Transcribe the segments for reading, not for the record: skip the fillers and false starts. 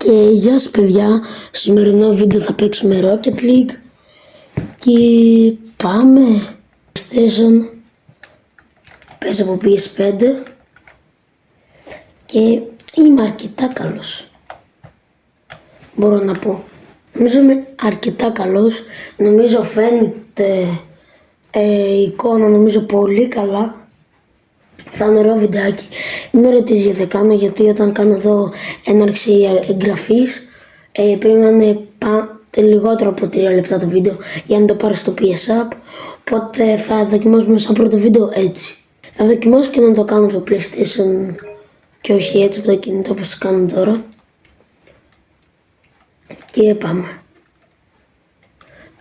Και γεια σας παιδιά, στο σημερινό βίντεο θα παίξουμε Rocket League και πάμε. PlayStation, παίζω από PS5 και είμαι αρκετά καλός, μπορώ να πω. Νομίζω είμαι αρκετά καλός, νομίζω φαίνεται η εικόνα νομίζω πολύ καλά. Θα είναι ωραίο βιντεάκι. Μην με ρωτήσεις γιατί κάνω, γιατί όταν κάνω εδώ έναρξη εγγραφής πρέπει να είναι λιγότερο από 3 λεπτά το βίντεο για να το πάρω στο PS App. Οπότε θα δοκιμάσουμε σαν πρώτο βίντεο έτσι. Θα δοκιμάσω και να το κάνω από το PlayStation και όχι έτσι από το κινητό όπως το κάνω τώρα. Και πάμε.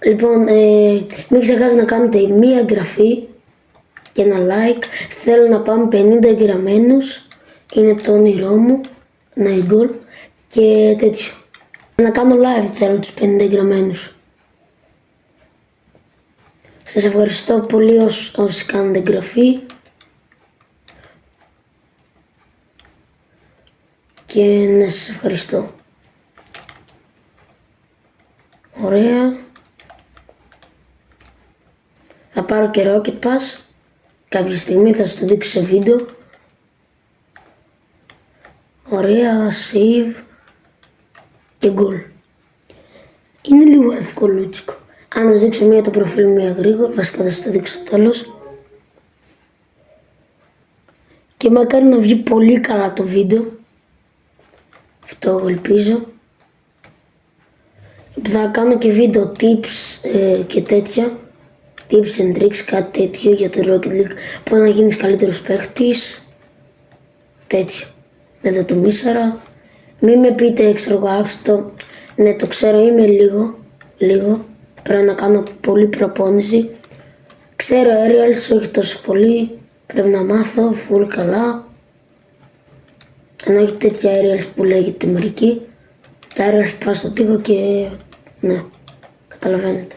Λοιπόν, μην ξεχάσετε να κάνετε μία εγγραφή και ένα like. Θέλω να πάμε 50 εγγραμμένους. Είναι το όνειρό μου. Nice goal. Και τέτοιο. Να κάνω live θέλω τους 50 εγγραμμένους. Σας ευχαριστώ πολύ όσοι κάνετε εγγραφή. Και ναι, σας ευχαριστώ. Ωραία. Θα πάρω και Rocket Pass. Κάποια στιγμή θα σας το δείξω σε βίντεο. Ωραία, save και goal. Είναι λίγο ευκολούτσικο. Αν σας δείξω μία το προφίλ μου γρήγορα, βασικά θα σας το δείξω στο τέλος. Και μακάρι να βγει πολύ καλά το βίντεο. Αυτό εγώ ελπίζω. Θα κάνω και βίντεο tips και τέτοια. Tips and tricks, κάτι τέτοιο για το Rocket League. Πώς να γίνεις καλύτερος παίχτης. Τέτοιο. Ναι, δεν το μίσαρα. Μην με πείτε ξέρω εγώ άξιτο. Ναι, το ξέρω, είμαι λίγο. Πρέπει να κάνω πολύ προπόνηση. Ξέρω aerials, όχι τόσο πολύ. Πρέπει να μάθω full καλά. Αν όχι τέτοια aerials που λέγεται μερικοί. Τα aerials πας στο τοίχο και ναι, καταλαβαίνετε.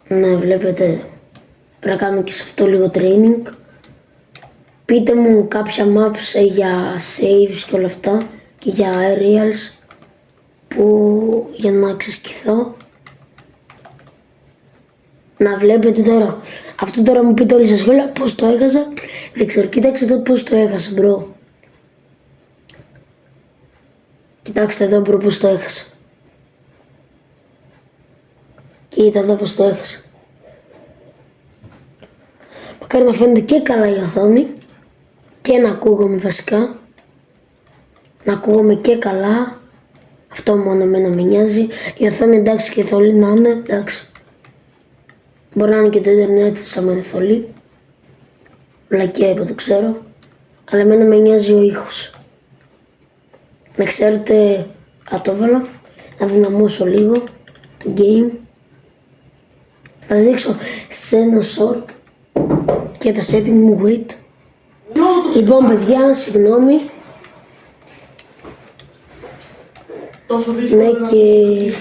Ναι, βλέπετε, πρέπει να κάνω και σε αυτό λίγο training. Πείτε μου κάποια maps για saves και όλα αυτά και για aerials που για να εξασκηθώ. Να βλέπετε τώρα, αυτό τώρα μου πείτε όλοι στα σχόλια πώς το έχασα. Δεν ξέρω, κοίταξε εδώ πώς το έχασα μπρο. Κοιτάξτε εδώ μπρο πώς το έχασα. Κοίτα εδώ πώς το έχασα. Μακάρι να φαίνεται και καλά η οθόνη και να ακούγομαι βασικά. Να ακούγομαι και καλά. Αυτό μόνο εμένα με νοιάζει. Η οθόνη εντάξει και η θολή να είναι εντάξει. Μπορεί να είναι και το ίντερνετ σαν με θολή. Βλακιά είπα, το ξέρω. Αλλά εμένα με νοιάζει ο ήχος. Να ξέρετε, το έβαλα, να δυναμώσω λίγο το game. Θα σας δείξω σε ένα short και τα setting μου, wait. Λοιπόν παιδιά, συγγνώμη. Ναι και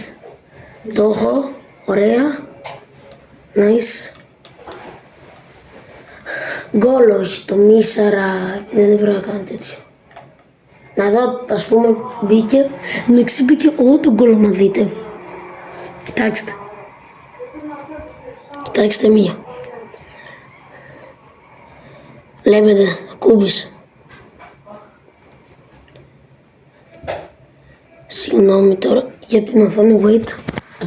το έχω, ωραία. Nice. Γκολ όχι, το μίσαρα, δεν πρέπει να κάνω τέτοιο. Να δω, ας πούμε, μπήκε, μεξί μπήκε όλο τον γκολ να δείτε. Κοιτάξτε. Κοιτάξτε μία. Βλέπετε, ακούμπησε. Συγγνώμη τώρα για την οθόνη, wait.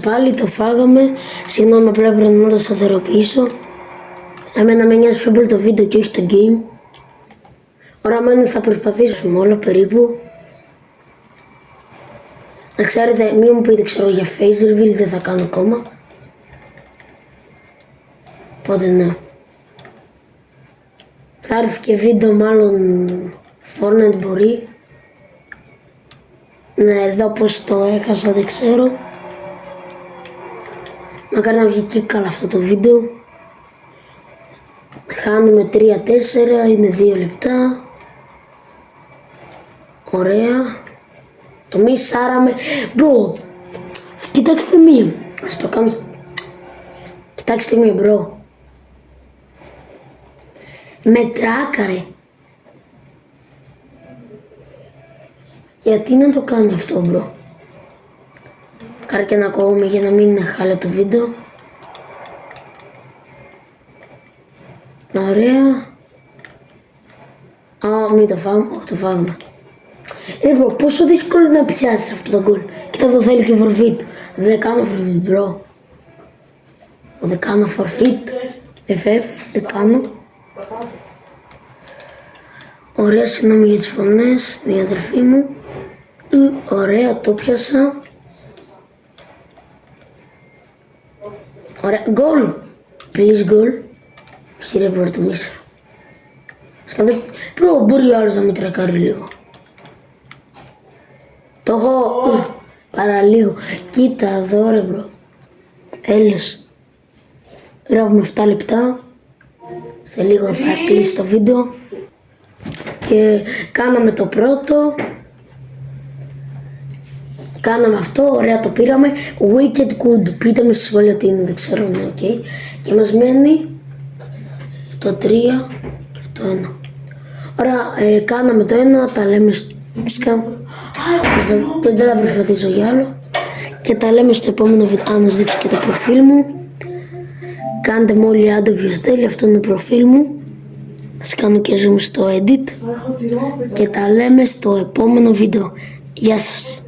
Πάλι το φάγαμε, συγγνώμη απλά πρέπει να το σταθεροποιήσω. Εμένα με νοιάζει πιο πολύ το βίντεο και όχι το game. Οραμένως θα προσπαθήσουμε όλο περίπου. Να ξέρετε, μην μου πείτε ξέρω για face reveal, δεν θα κάνω ακόμα. Οπότε ναι. Θα έρθει και βίντεο μάλλον Fortnite μπορεί. Ναι, εδώ πως το έχασα δεν ξέρω. Μακάρι να βγει και καλά αυτό το βίντεο. Χάνουμε 3-4, είναι 2 λεπτά. Ωραία. Το μισάραμε. Μπρο, κοιτάξτε μία. Ας το κάνω. Κοιτάξτε μία μπρο. Με τράκαρε. Γιατί να το κάνει αυτό, μπρο? Κάνε και να ακούγομαι για να μην είναι χάλια το βίντεο. Ωραία. Α, μην το φάμε. Όχι, το φάγαμε. Μπρο, πόσο δύσκολο είναι να πιάσεις αυτό το γκολ. Κοίτα, εδώ θέλει και forfeit. Δεν κάνω forfeit, μπρο. Δεν κάνω forfeit. FF, δεν κάνω. Ωραία, συγγνώμη για τις φωνές, η αδελφή μου. Ωραία, το πιάσα. Ωραία, γκολ. Please γκολ. Κύριε προτιμήσα. Προ, μπορεί ο άλλος να μην τρακάρει λίγο. Το έχω παραλίγο. Κοίτα εδώ ρε μπρο. Έλος. Γράφουμε 7 λεπτά. Σε λίγο θα κλείσει το βίντεο. Και κάναμε το πρώτο. Κάναμε αυτό, ωραία το πήραμε. Wicked good. Πείτε με στη σχόλια τι είναι, δεν ξέρω, ναι, okay. Και μας μένει το 3 και το 1. Ωραία, κάναμε το 1, τα λέμε δεν θα προσπαθήσω για άλλο. Και τα λέμε στο επόμενο βίντεο. Να σας δείξω και το προφίλ μου. Κάντε μου όλοι άντε όποιος θέλει, αυτό είναι το προφίλ μου. Σας κάνω και zoom στο edit. Και τα λέμε στο επόμενο βίντεο. Γεια σας.